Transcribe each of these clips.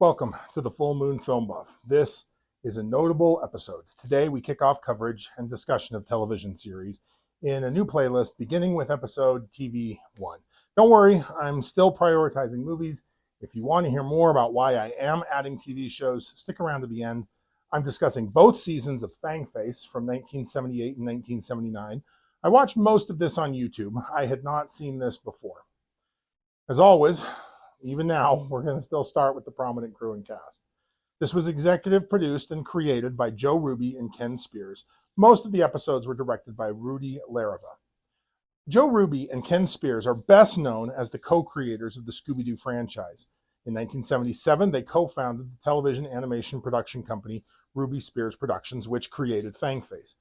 Welcome to the Full Moon Film Buff. This is a notable episode. Today we kick off coverage and discussion of television series in a new playlist beginning with episode TV1. Don't worry, I'm still prioritizing movies. If you want to hear more about why I am adding TV shows, stick around to the end. I'm discussing both seasons of Fang Face from 1978 and 1979. I watched most of this on YouTube. I had not seen this before. As always, even now, we're going to still start with the prominent crew and cast. This was executive produced and created by Joe Ruby and Ken Spears. Most of the episodes were directed by Rudy Larriva. Joe Ruby and Ken Spears are best known as the co-creators of the Scooby-Doo franchise. In 1977, they co-founded the television animation production company Ruby Spears Productions, which created Fang Face.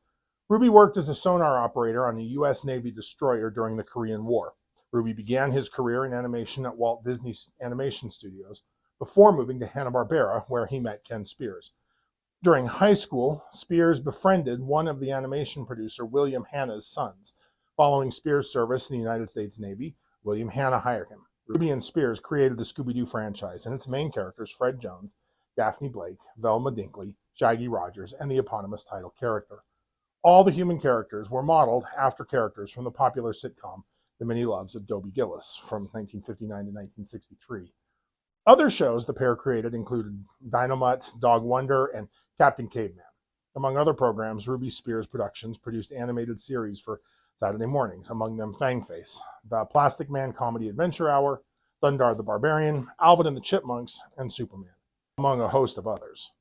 Ruby worked as a sonar operator on a U.S. Navy destroyer during the Korean War. Ruby began his career in animation at Walt Disney Animation Studios before moving to Hanna-Barbera, where he met Ken Spears. During high school, Spears befriended one of the animation producer William Hanna's sons. Following Spears' service in the United States Navy, William Hanna hired him. Ruby and Spears created the Scooby-Doo franchise and its main characters Fred Jones, Daphne Blake, Velma Dinkley, Shaggy Rogers, and the eponymous title character. All the human characters were modeled after characters from the popular sitcom The Many Loves of Dobie Gillis from 1959 to 1963. Other shows the pair created included Dynomutt, Dog Wonder, and Captain Caveman. Among other programs, Ruby Spears Productions produced animated series for Saturday mornings, among them Fang Face, The Plastic Man Comedy Adventure Hour, Thundarr the Barbarian, Alvin and the Chipmunks, and Superman, among a host of others.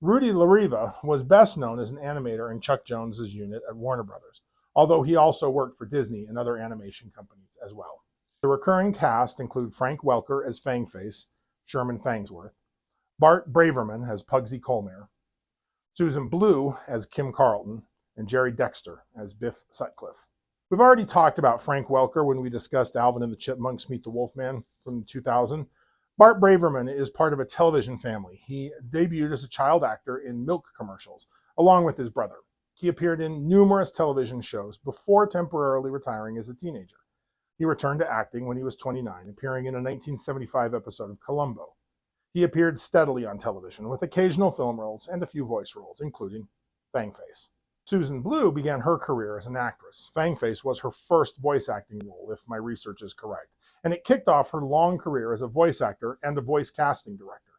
Rudy Larriva was best known as an animator in Chuck Jones's unit at Warner Brothers, although he also worked for Disney and other animation companies as well. The recurring cast include Frank Welker as Fang Face, Sherman Fangsworth, Bart Braverman as Pugsy Colmare, Susan Blue as Kim Carlton, and Jerry Dexter as Biff Sutcliffe. We've already talked about Frank Welker when we discussed Alvin and the Chipmunks Meet the Wolfman from 2000. Bart Braverman is part of a television family. He debuted as a child actor in milk commercials, along with his brother. He appeared in numerous television shows before temporarily retiring as a teenager. He returned to acting when he was 29, appearing in a 1975 episode of Columbo. He appeared steadily on television, with occasional film roles and a few voice roles, including Fang Face. Susan Blue began her career as an actress. Fang Face was her first voice acting role, if my research is correct, and it kicked off her long career as a voice actor and a voice casting director.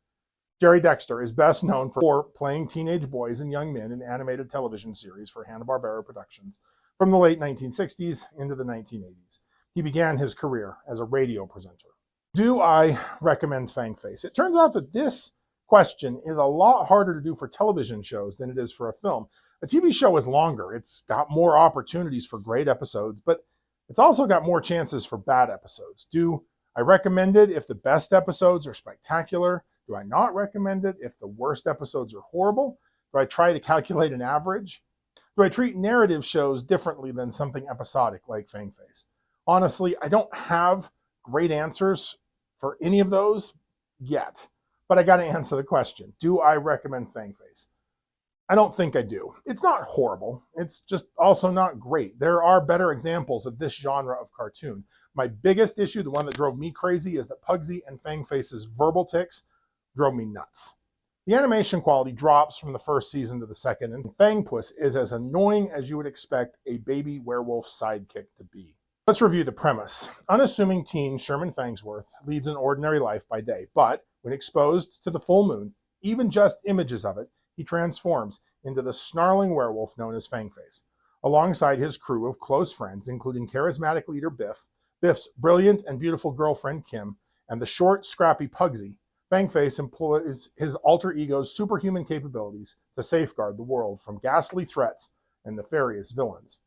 Jerry Dexter is best known for playing teenage boys and young men in animated television series for Hanna-Barbera Productions from the late 1960s into the 1980s. He began his career as a radio presenter. Do I recommend Fang Face? It turns out that this question is a lot harder to do for television shows than it is for a film. A TV show is longer. It's got more opportunities for great episodes, but it's also got more chances for bad episodes. Do I recommend it if the best episodes are spectacular? Do I not recommend it if the worst episodes are horrible? Do I try to calculate an average? Do I treat narrative shows differently than something episodic like Fang Face? Honestly, I don't have great answers for any of those yet, but I got to answer the question. Do I recommend Fang Face? I don't think I do. It's not horrible. It's just also not great. There are better examples of this genre of cartoon. My biggest issue, the one that drove me crazy, is that Pugsy and Fang Face's verbal tics drove me nuts. The animation quality drops from the first season to the second, and Fangpuss is as annoying as you would expect a baby werewolf sidekick to be. Let's review the premise. Unassuming teen Sherman Fangsworth leads an ordinary life by day, but when exposed to the full moon, even just images of it, he transforms into the snarling werewolf known as Fang Face. Alongside his crew of close friends, including charismatic leader Biff, Biff's brilliant and beautiful girlfriend Kim, and the short, scrappy Pugsy, Fang Face employs his alter ego's superhuman capabilities to safeguard the world from ghastly threats and nefarious villains.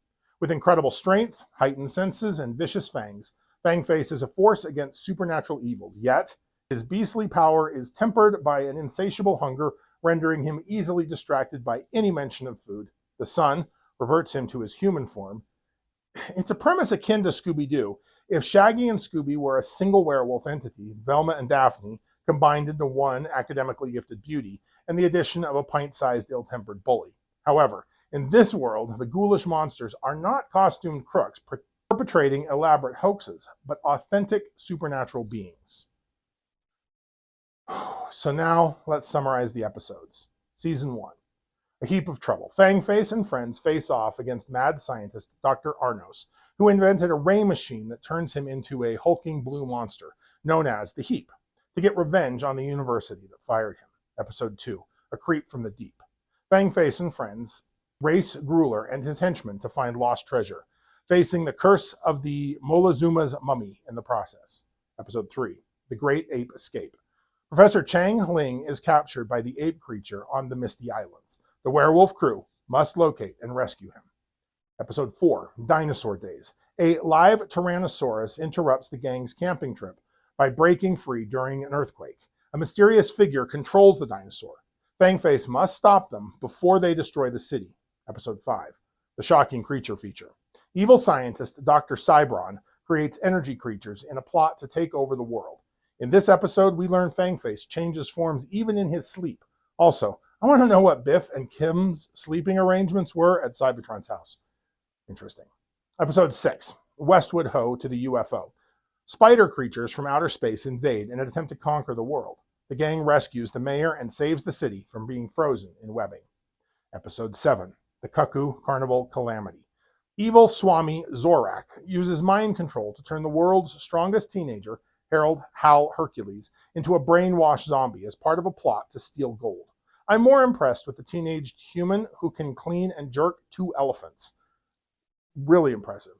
With incredible strength, heightened senses, and vicious fangs, Fang Face is a force against supernatural evils, yet his beastly power is tempered by an insatiable hunger, rendering him easily distracted by any mention of food. The sun reverts him to his human form. It's a premise akin to Scooby-Doo. If Shaggy and Scooby were a single werewolf entity, Velma and Daphne combined into one academically gifted beauty, and the addition of a pint-sized ill-tempered bully. However, in this world, the ghoulish monsters are not costumed crooks perpetrating elaborate hoaxes, but authentic supernatural beings. So now let's summarize the episodes. Season 1. A heap of trouble. Fangface and friends face off against mad scientist Dr. Arnos, who invented a ray machine that turns him into a hulking blue monster known as the Heap, to get revenge on the university that fired him. Episode 2. A creep from the deep. Fangface and friends race Grueler and his henchmen to find lost treasure, facing the curse of the Molazuma's mummy in the process. Episode 3. The Great Ape Escape. Professor Chang Ling is captured by the ape creature on the Misty Islands. The werewolf crew must locate and rescue him. Episode 4, Dinosaur Days. A live Tyrannosaurus interrupts the gang's camping trip by breaking free during an earthquake. A mysterious figure controls the dinosaur. Fangface must stop them before they destroy the city. Episode 5, The Shocking Creature Feature. Evil scientist Dr. Cybron creates energy creatures in a plot to take over the world. In this episode, we learn Fangface changes forms even in his sleep. Also, I want to know what Biff and Kim's sleeping arrangements were at Cybertron's house. Interesting. Episode 6, Westwood Ho to the UFO. Spider creatures from outer space invade in an attempt to conquer the world. The gang rescues the mayor and saves the city from being frozen in webbing. Episode 7, The Cuckoo Carnival Calamity. Evil Swami Zorak uses mind control to turn the world's strongest teenager, Harold Hal Hercules, into a brainwashed zombie as part of a plot to steal gold. I'm more impressed with the teenaged human who can clean and jerk 2 elephants. Really impressive.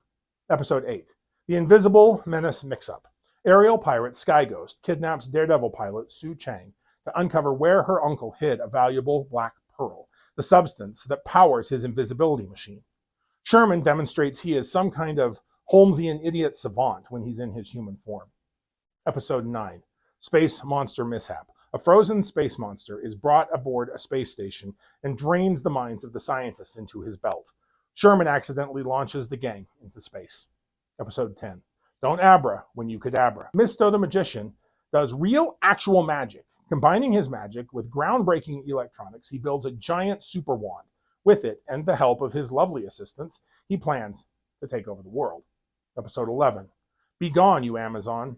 Episode 8, The Invisible Menace Mix-Up. Aerial pirate Sky Ghost kidnaps Daredevil pilot Sue Chang to uncover where her uncle hid a valuable black pearl, the substance that powers his invisibility machine. Sherman demonstrates he is some kind of Holmesian idiot savant when he's in his human form. Episode 9, Space Monster Mishap. A frozen space monster is brought aboard a space station and drains the minds of the scientists into his belt. Sherman accidentally launches the gang into space. Episode 10, Don't Abra when you could Abra. Misto the Magician does real, actual magic. Combining his magic with groundbreaking electronics, he builds a giant super wand. With it, and the help of his lovely assistants, he plans to take over the world. Episode 11, Be Gone, You Amazon.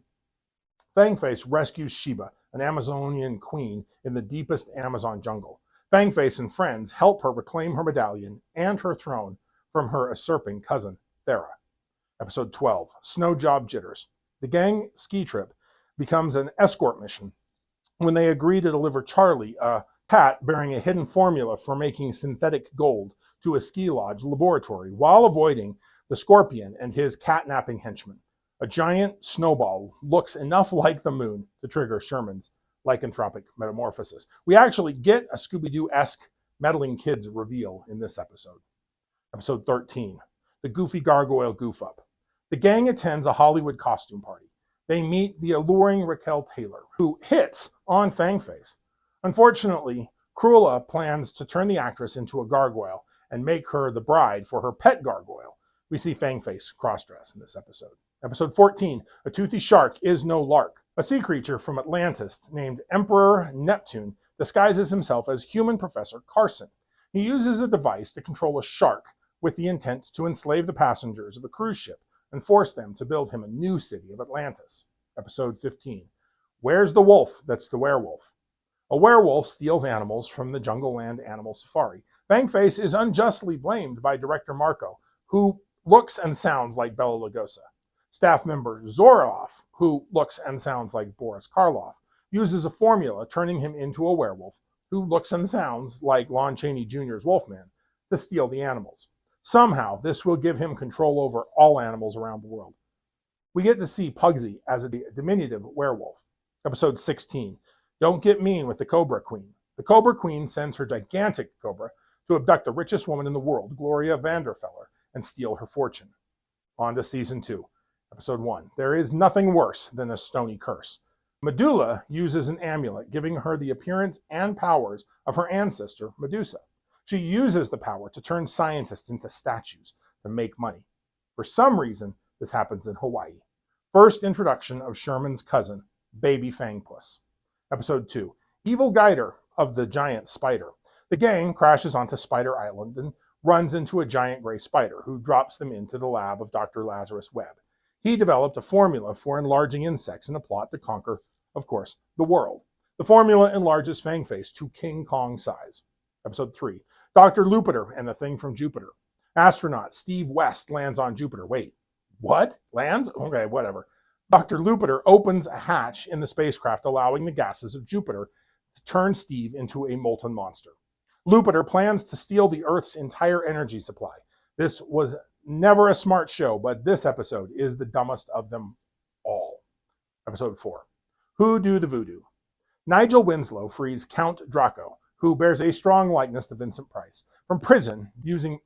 Fangface rescues Sheba, an Amazonian queen in the deepest Amazon jungle. Fangface and friends help her reclaim her medallion and her throne from her usurping cousin, Thera. Episode 12, Snow Job Jitters. The gang ski trip becomes an escort mission when they agree to deliver Charlie, a cat bearing a hidden formula for making synthetic gold, to a ski lodge laboratory while avoiding the Scorpion and his catnapping henchmen. A giant snowball looks enough like the moon to trigger Sherman's lycanthropic metamorphosis. We actually get a Scooby-Doo-esque meddling kids reveal in this episode. Episode 13, The Goofy Gargoyle Goof Up. The gang attends a Hollywood costume party. They meet the alluring Raquel Taylor, who hits on Fangface. Unfortunately, Cruella plans to turn the actress into a gargoyle and make her the bride for her pet gargoyle. We see Fangface cross-dress in this episode. Episode 14, A Toothy Shark is No Lark. A sea creature from Atlantis named Emperor Neptune disguises himself as human Professor Carson. He uses a device to control a shark with the intent to enslave the passengers of a cruise ship and force them to build him a new city of Atlantis. Episode 15, Where's the Wolf That's the Werewolf? A werewolf steals animals from the Jungle Land Animal Safari. Fangface is unjustly blamed by director Marco, who looks and sounds like Bela Lugosi. Staff member Zoroff, who looks and sounds like Boris Karloff, uses a formula turning him into a werewolf who looks and sounds like Lon Chaney Jr.'s Wolfman to steal the animals. Somehow, this will give him control over all animals around the world. We get to see Pugsy as a diminutive werewolf. Episode 16, Don't Get Mean with the Cobra Queen. The Cobra Queen sends her gigantic cobra to abduct the richest woman in the world, Gloria Vanderfeller, and steal her fortune. On to Season 2. Episode 1, There is Nothing Worse Than a Stony Curse. Medulla uses an amulet, giving her the appearance and powers of her ancestor, Medusa. She uses the power to turn scientists into statues to make money. For some reason, this happens in Hawaii. First introduction of Sherman's cousin, Baby Fangpuss. Episode 2, Evil Guider of the Giant Spider. The gang crashes onto Spider Island and runs into a giant gray spider who drops them into the lab of Dr. Lazarus Webb. He developed a formula for enlarging insects in a plot to conquer, of course, the world. The formula enlarges Fangface to King Kong size. Episode 3, Dr. Lupiter and the Thing from Jupiter. Astronaut Steve West lands on Jupiter. Wait, what? Lands? Okay, whatever. Dr. Lupiter opens a hatch in the spacecraft, allowing the gases of Jupiter to turn Steve into a molten monster. Lupiter plans to steal the Earth's entire energy supply. This was never a smart show, but this episode is the dumbest of them all. Episode 4, Who Do the Voodoo? Nigel Winslow frees Count Draco, who bears a strong likeness to Vincent Price, from prison using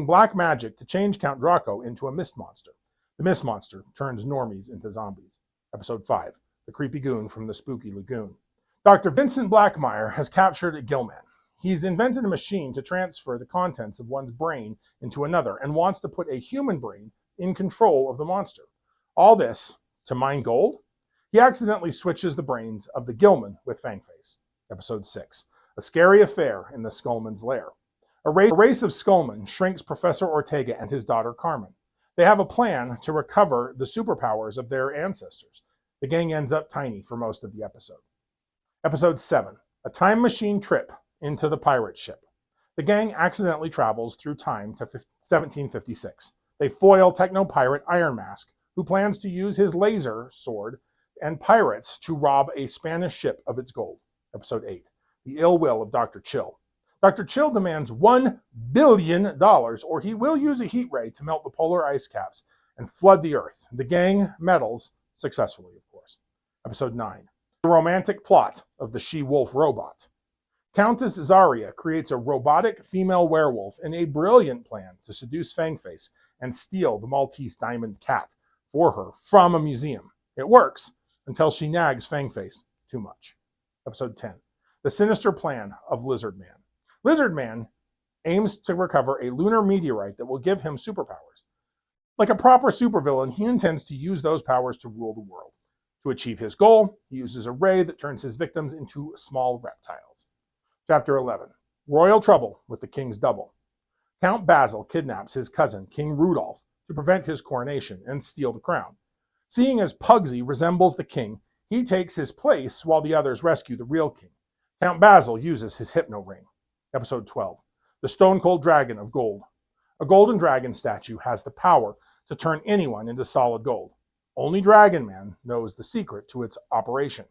black magic to change Count Draco into a mist monster. The mist monster turns normies into zombies. Episode 5, The Creepy Goon from the Spooky Lagoon. Dr. Vincent Blackmire has captured a Gillman. He's invented a machine to transfer the contents of one's brain into another and wants to put a human brain in control of the monster. All this to mine gold? He accidentally switches the brains of the Gillman with Fangface. Episode 6, A Scary Affair in the Skullman's Lair. A race of Skullmen shrinks Professor Ortega and his daughter Carmen. They have a plan to recover the superpowers of their ancestors. The gang ends up tiny for most of the episode. Episode 7, A Time Machine Trip into the Pirate Ship. The gang accidentally travels through time to 1756. They foil techno-pirate Iron Mask, who plans to use his laser sword and pirates to rob a Spanish ship of its gold. Episode 8, The Ill Will of Dr. Chill. Dr. Chill demands $1 billion, or he will use a heat ray to melt the polar ice caps and flood the Earth. The gang meddles successfully, of course. Episode 9, The Romantic Plot of the She-Wolf Robot. Countess Zarya creates a robotic female werewolf in a brilliant plan to seduce Fangface and steal the Maltese diamond cat for her from a museum. It works until she nags Fangface too much. Episode 10, The Sinister Plan of Lizard Man. Lizard Man aims to recover a lunar meteorite that will give him superpowers. Like a proper supervillain, he intends to use those powers to rule the world. To achieve his goal, he uses a ray that turns his victims into small reptiles. Chapter 11, Royal Trouble with the King's Double. Count Basil kidnaps his cousin, King Rudolph, to prevent his coronation and steal the crown. Seeing as Pugsy resembles the king, he takes his place while the others rescue the real king. Count Basil uses his hypno ring. Episode 12, The Stone Cold Dragon of Gold. A golden dragon statue has the power to turn anyone into solid gold. Only Dragon Man knows the secret to its operation.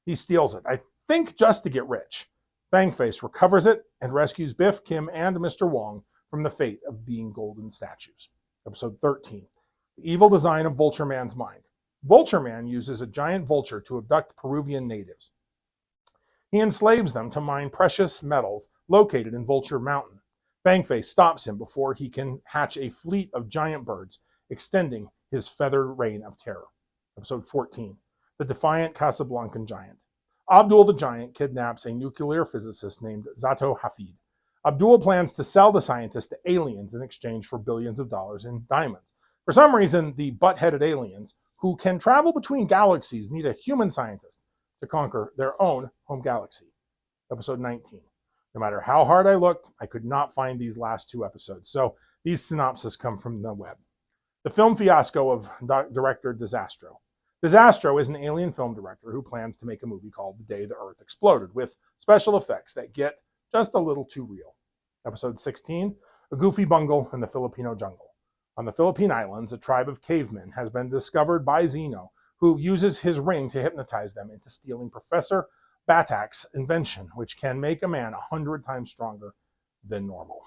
He steals it, I think just to get rich. Fangface recovers it and rescues Biff, Kim, and Mr. Wong from the fate of being golden statues. Episode 13, The Evil Design of Vulture Man's Mind. Vulture Man uses a giant vulture to abduct Peruvian natives. He enslaves them to mine precious metals located in Vulture Mountain. Fangface stops him before he can hatch a fleet of giant birds, extending his feathered reign of terror. Episode 14, The Defiant Casablancan Giant. Abdul the Giant kidnaps a nuclear physicist named Zato Hafid. Abdul plans to sell the scientist to aliens in exchange for billions of dollars in diamonds. For some reason, the butt-headed aliens, who can travel between galaxies, need a human scientist to conquer their own home galaxy. Episode 19. No matter how hard I looked, I could not find these last two episodes, so these synopses come from the web. The film fiasco of director Disastro. Disastro is an alien film director who plans to make a movie called The Day the Earth Exploded, with special effects that get just a little too real. Episode 16, A Goofy Bungle in the Filipino Jungle. On the Philippine Islands, a tribe of cavemen has been discovered by Zeno, who uses his ring to hypnotize them into stealing Professor Batak's invention, which can make a man 100 times stronger than normal.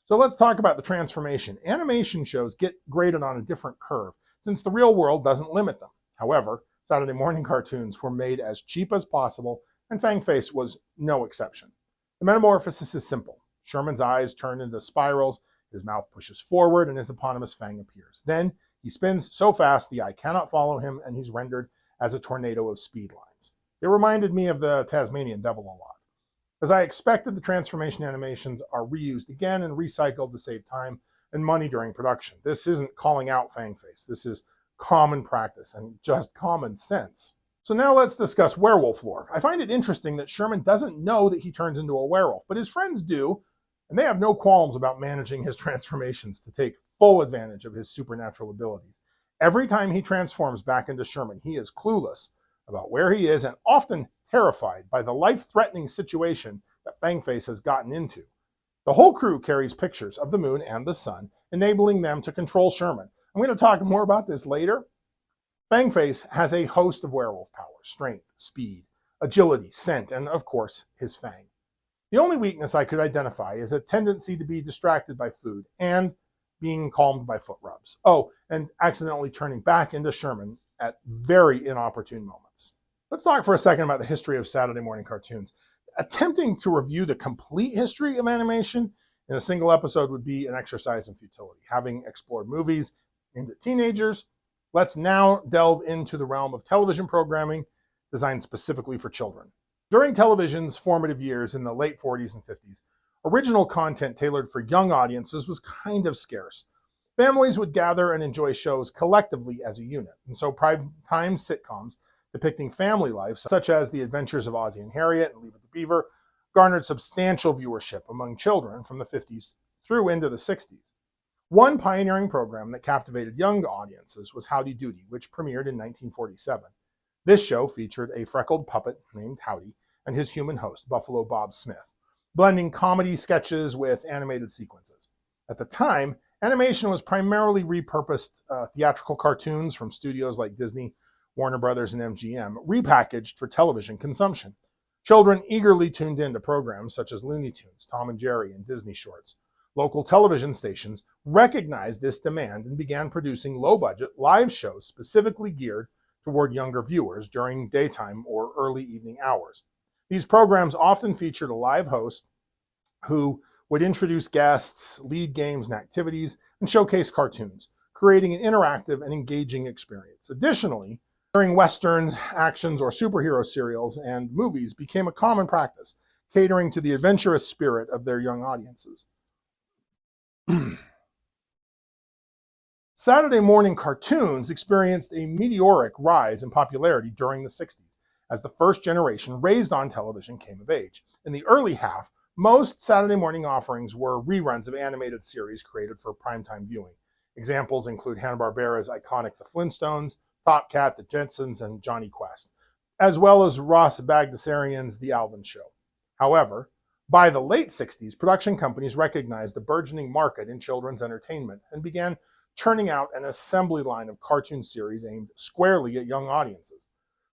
So let's talk about the transformation. Animation shows get graded on a different curve, since the real world doesn't limit them. However, Saturday morning cartoons were made as cheap as possible, and Fangface was no exception. The metamorphosis is simple. Sherman's eyes turn into spirals, his mouth pushes forward, and his eponymous fang appears. Then he spins so fast the eye cannot follow him, and he's rendered as a tornado of speed lines. It reminded me of the Tasmanian Devil a lot. As I expected, the transformation animations are reused again and recycled to save time and money during production. This isn't calling out Fangface. This is common practice and just common sense. So now let's discuss werewolf lore. I find it interesting that Sherman doesn't know that he turns into a werewolf, but his friends do, and they have no qualms about managing his transformations to take full advantage of his supernatural abilities. Every time he transforms back into Sherman, he is clueless about where he is and often terrified by the life-threatening situation that Fangface has gotten into. The whole crew carries pictures of the moon and the sun, enabling them to control Sherman. I'm going to talk more about this later. Fangface has a host of werewolf powers: strength, speed, agility, scent, and of course, his fang. The only weakness I could identify is a tendency to be distracted by food and being calmed by foot rubs. Oh, and accidentally turning back into Sherman at very inopportune moments. Let's talk for a second about the history of Saturday morning cartoons. Attempting to review the complete history of animation in a single episode would be an exercise in futility. Having explored movies aimed at teenagers, let's now delve into the realm of television programming designed specifically for children. During television's formative years in the late 40s and 50s, original content tailored for young audiences was kind of scarce. Families would gather and enjoy shows collectively as a unit, and so primetime sitcoms depicting family life, such as The Adventures of Ozzie and Harriet and Leave It to Beaver, garnered substantial viewership among children from the 50s through into the 60s. One pioneering program that captivated young audiences was Howdy Doody, which premiered in 1947. This show featured a freckled puppet named Howdy and his human host, Buffalo Bob Smith, blending comedy sketches with animated sequences. At the time, animation was primarily repurposed theatrical cartoons from studios like Disney, Warner Brothers, and MGM, repackaged for television consumption. Children eagerly tuned in to programs such as Looney Tunes, Tom and Jerry, and Disney Shorts. Local television stations recognized this demand and began producing low-budget live shows specifically geared toward younger viewers during daytime or early evening hours. These programs often featured a live host who would introduce guests, lead games and activities, and showcase cartoons, creating an interactive and engaging experience. Additionally, during westerns, actions, or superhero serials and movies became a common practice, catering to the adventurous spirit of their young audiences. Saturday morning cartoons experienced a meteoric rise in popularity during the 60s as the first generation raised on television came of age. In the early half, most Saturday morning offerings were reruns of animated series created for primetime viewing. Examples include Hanna-Barbera's iconic The Flintstones, Top Cat, The Jetsons, and Johnny Quest, as well as Ross Bagdasarian's The Alvin Show. However, by the late 60s, production companies recognized the burgeoning market in children's entertainment and began churning out an assembly line of cartoon series aimed squarely at young audiences.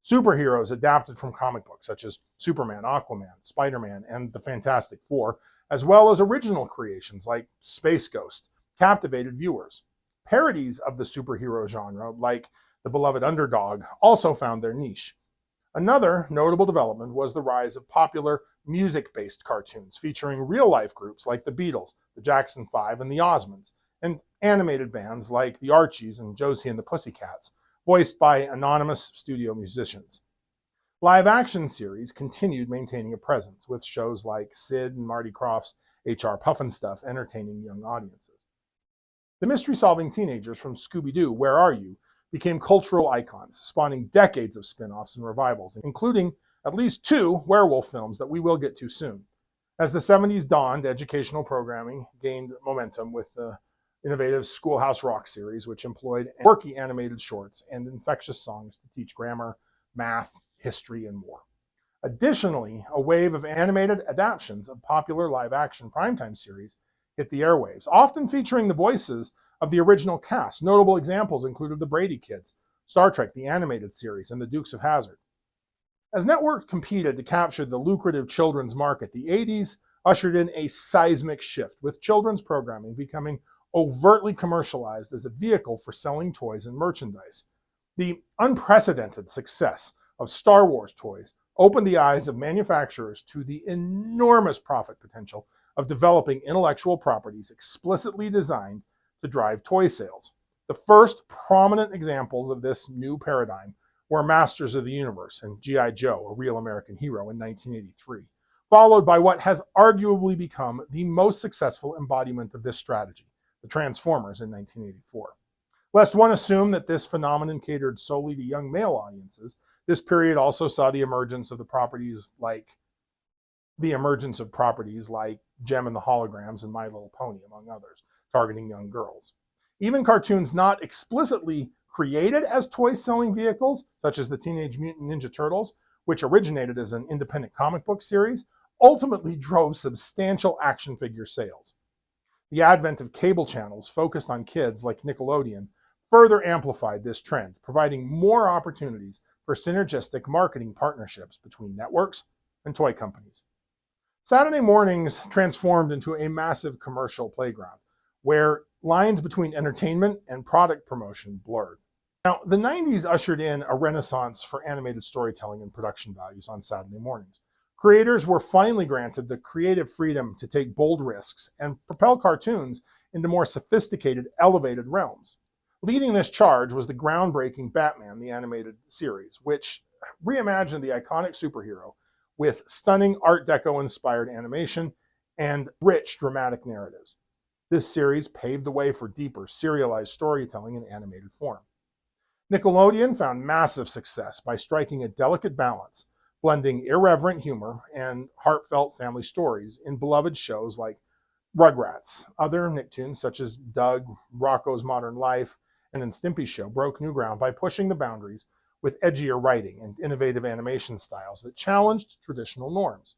Superheroes adapted from comic books such as Superman, Aquaman, Spider-Man, and the Fantastic Four, as well as original creations like Space Ghost, captivated viewers. Parodies of the superhero genre, like the beloved Underdog, also found their niche. Another notable development was the rise of popular music-based cartoons featuring real-life groups like the Beatles, the Jackson 5, and the Osmonds, and animated bands like the Archies and Josie and the Pussycats, voiced by anonymous studio musicians. Live-action series continued maintaining a presence, with shows like Sid and Marty Krofft's H.R. Pufnstuf entertaining young audiences. The mystery-solving teenagers from Scooby-Doo, Where Are You?, became cultural icons, spawning decades of spin-offs and revivals, including at least 2 werewolf films that we will get to soon. As the 70s dawned, educational programming gained momentum with the innovative Schoolhouse Rock series, which employed quirky animated shorts and infectious songs to teach grammar, math, history, and more. Additionally, a wave of animated adaptations of popular live-action primetime series hit the airwaves, often featuring the voices of the original cast. Notable examples included The Brady Kids, Star Trek, the animated series, and The Dukes of Hazzard. As networks competed to capture the lucrative children's market, the 80s ushered in a seismic shift, with children's programming becoming overtly commercialized as a vehicle for selling toys and merchandise. The unprecedented success of Star Wars toys opened the eyes of manufacturers to the enormous profit potential of developing intellectual properties explicitly designed to drive toy sales. The first prominent examples of this new paradigm were Masters of the Universe and G.I. Joe, A Real American Hero in 1983, followed by what has arguably become the most successful embodiment of this strategy, the Transformers in 1984. Lest one assume that this phenomenon catered solely to young male audiences, this period also saw the emergence of properties like Jem and the Holograms and My Little Pony, among others, targeting young girls. Even cartoons not explicitly created as toy-selling vehicles, such as the Teenage Mutant Ninja Turtles, which originated as an independent comic book series, ultimately drove substantial action figure sales. The advent of cable channels focused on kids like Nickelodeon further amplified this trend, providing more opportunities for synergistic marketing partnerships between networks and toy companies. Saturday mornings transformed into a massive commercial playground where lines between entertainment and product promotion blurred. Now, the 90s ushered in a renaissance for animated storytelling and production values on Saturday mornings. Creators were finally granted the creative freedom to take bold risks and propel cartoons into more sophisticated, elevated realms. Leading this charge was the groundbreaking Batman the Animated Series, which reimagined the iconic superhero with stunning Art Deco-inspired animation and rich dramatic narratives. This series paved the way for deeper, serialized storytelling in animated form. Nickelodeon found massive success by striking a delicate balance, blending irreverent humor and heartfelt family stories in beloved shows like Rugrats. Other Nicktoons, such as Doug, Rocko's Modern Life, and Stimpy Show, broke new ground by pushing the boundaries with edgier writing and innovative animation styles that challenged traditional norms.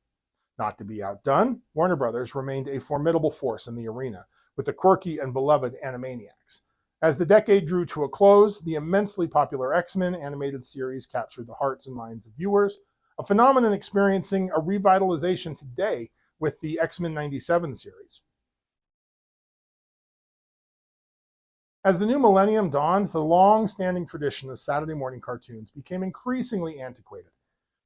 Not to be outdone, Warner Brothers remained a formidable force in the arena, with the quirky and beloved Animaniacs. As the decade drew to a close, the immensely popular X-Men animated series captured the hearts and minds of viewers, a phenomenon experiencing a revitalization today with the X-Men '97 series. As the new millennium dawned, the long-standing tradition of Saturday morning cartoons became increasingly antiquated.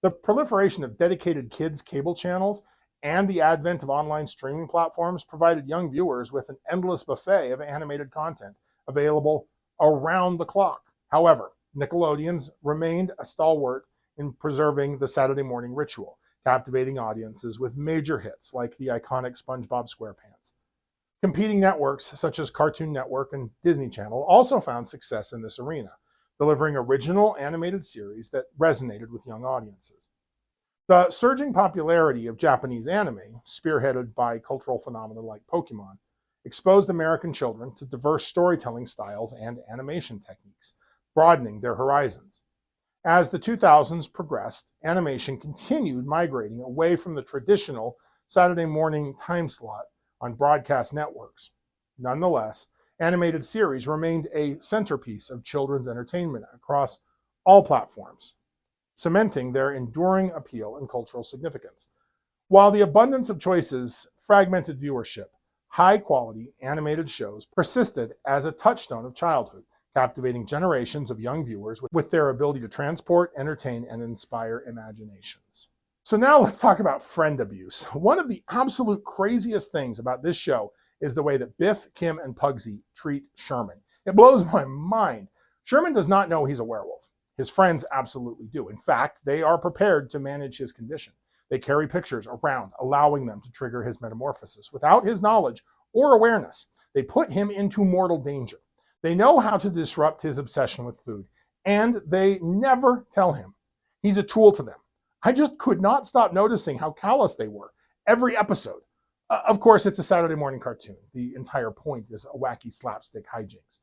The proliferation of dedicated kids' cable channels and the advent of online streaming platforms provided young viewers with an endless buffet of animated content available around the clock. However, Nickelodeon's remained a stalwart in preserving the Saturday morning ritual, captivating audiences with major hits like the iconic SpongeBob SquarePants. Competing networks such as Cartoon Network and Disney Channel also found success in this arena, delivering original animated series that resonated with young audiences. The surging popularity of Japanese anime, spearheaded by cultural phenomena like Pokemon, exposed American children to diverse storytelling styles and animation techniques, broadening their horizons. As the 2000s progressed, animation continued migrating away from the traditional Saturday morning time slot on broadcast networks. Nonetheless, animated series remained a centerpiece of children's entertainment across all platforms, cementing their enduring appeal and cultural significance. While the abundance of choices fragmented viewership, high-quality animated shows persisted as a touchstone of childhood, captivating generations of young viewers with their ability to transport, entertain, and inspire imaginations. So now let's talk about friend abuse. One of the absolute craziest things about this show is the way that Biff, Kim, and Pugsy treat Sherman. It blows my mind. Sherman does not know he's a werewolf. His friends absolutely do. In fact, they are prepared to manage his condition. They carry pictures around, allowing them to trigger his metamorphosis. Without his knowledge or awareness, they put him into mortal danger. They know how to disrupt his obsession with food, and they never tell him. He's a tool to them. I just could not stop noticing how callous they were every episode. Of course, it's a Saturday morning cartoon. The entire point is a wacky slapstick hijinks.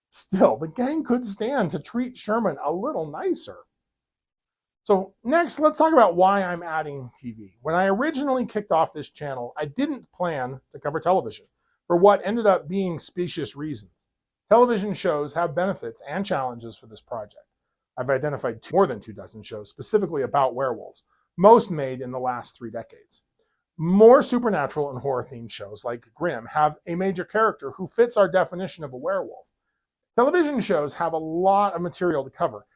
Still, the gang could stand to treat Sherman a little nicer. So next, let's talk about why I'm adding TV. When I originally kicked off this channel, I didn't plan to cover television for what ended up being specious reasons. Television shows have benefits and challenges for this project. I've identified more than 24 shows specifically about werewolves, most made in the last 3 decades. More supernatural and horror-themed shows like Grimm have a major character who fits our definition of a werewolf. Television shows have a lot of material to cover.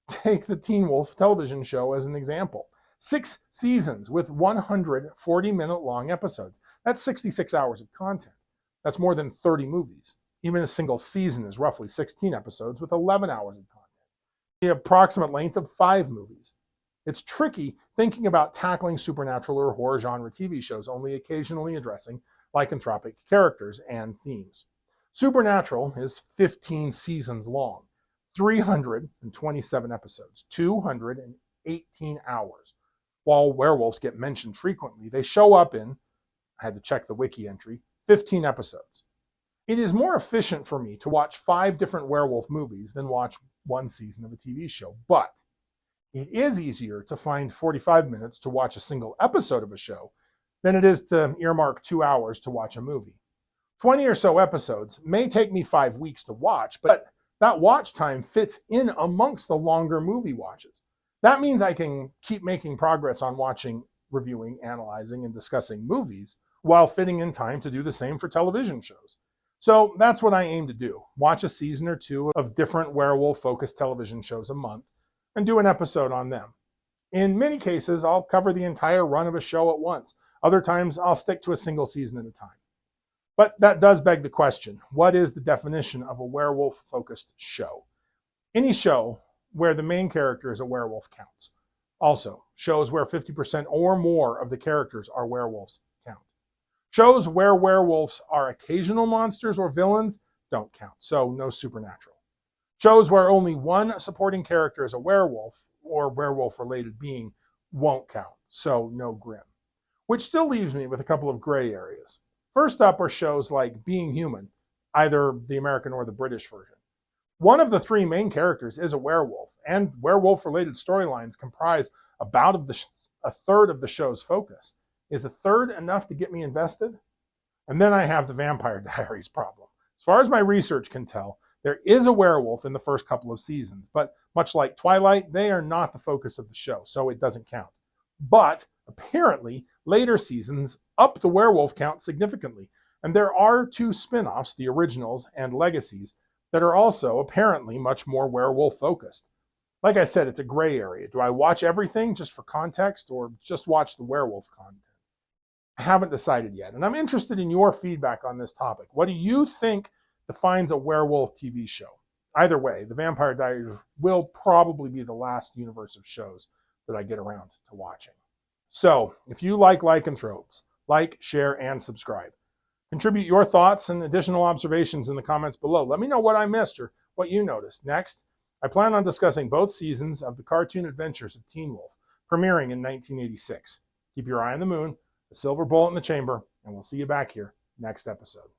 Take the Teen Wolf television show as an example. 6 seasons with 140-minute long episodes. That's 66 hours of content. That's more than 30 movies. Even a single season is roughly 16 episodes with 11 hours of content. The approximate length of 5 movies. It's tricky thinking about tackling supernatural or horror genre TV shows only occasionally addressing lycanthropic characters and themes. Supernatural is 15 seasons long, 327 episodes, 218 hours. While werewolves get mentioned frequently, they show up in, I had to check the wiki entry, 15 episodes. It is more efficient for me to watch 5 different werewolf movies than watch one season of a TV show, but it is easier to find 45 minutes to watch a single episode of a show than it is to earmark 2 hours to watch a movie. 20 or so episodes may take me 5 weeks to watch, but that watch time fits in amongst the longer movie watches. That means I can keep making progress on watching, reviewing, analyzing, and discussing movies while fitting in time to do the same for television shows. So that's what I aim to do. Watch a season or 2 of different werewolf-focused television shows a month and do an episode on them. In many cases, I'll cover the entire run of a show at once. Other times, I'll stick to a single season at a time. But that does beg the question, what is the definition of a werewolf-focused show? Any show where the main character is a werewolf counts. Also, shows where 50% or more of the characters are werewolves count. Shows where werewolves are occasional monsters or villains don't count, so no supernatural. Shows where only one supporting character is a werewolf or werewolf-related being won't count, so no Grimm. Which still leaves me with a couple of gray areas. First up are shows like Being Human, either the American or the British version. One of the 3 main characters is a werewolf, and werewolf-related storylines comprise about a third of the show's focus. Is a third enough to get me invested? And then I have the Vampire Diaries problem. As far as my research can tell, there is a werewolf in the first couple of seasons, but much like Twilight, they are not the focus of the show, so it doesn't count. But apparently, later seasons up the werewolf count significantly, and there are 2 spin-offs, the originals and Legacies, that are also apparently much more werewolf-focused. Like I said, it's a gray area. Do I watch everything just for context or just watch the werewolf content? I haven't decided yet, and I'm interested in your feedback on this topic. What do you think defines a werewolf TV show? Either way, the Vampire Diaries will probably be the last universe of shows that I get around to watching. So, if you like Lycanthropes, like, share, and subscribe. Contribute your thoughts and additional observations in the comments below. Let me know what I missed or what you noticed. Next, I plan on discussing both seasons of the cartoon adventures of Teen Wolf, premiering in 1986. Keep your eye on the moon, a silver bullet in the chamber, and we'll see you back here next episode.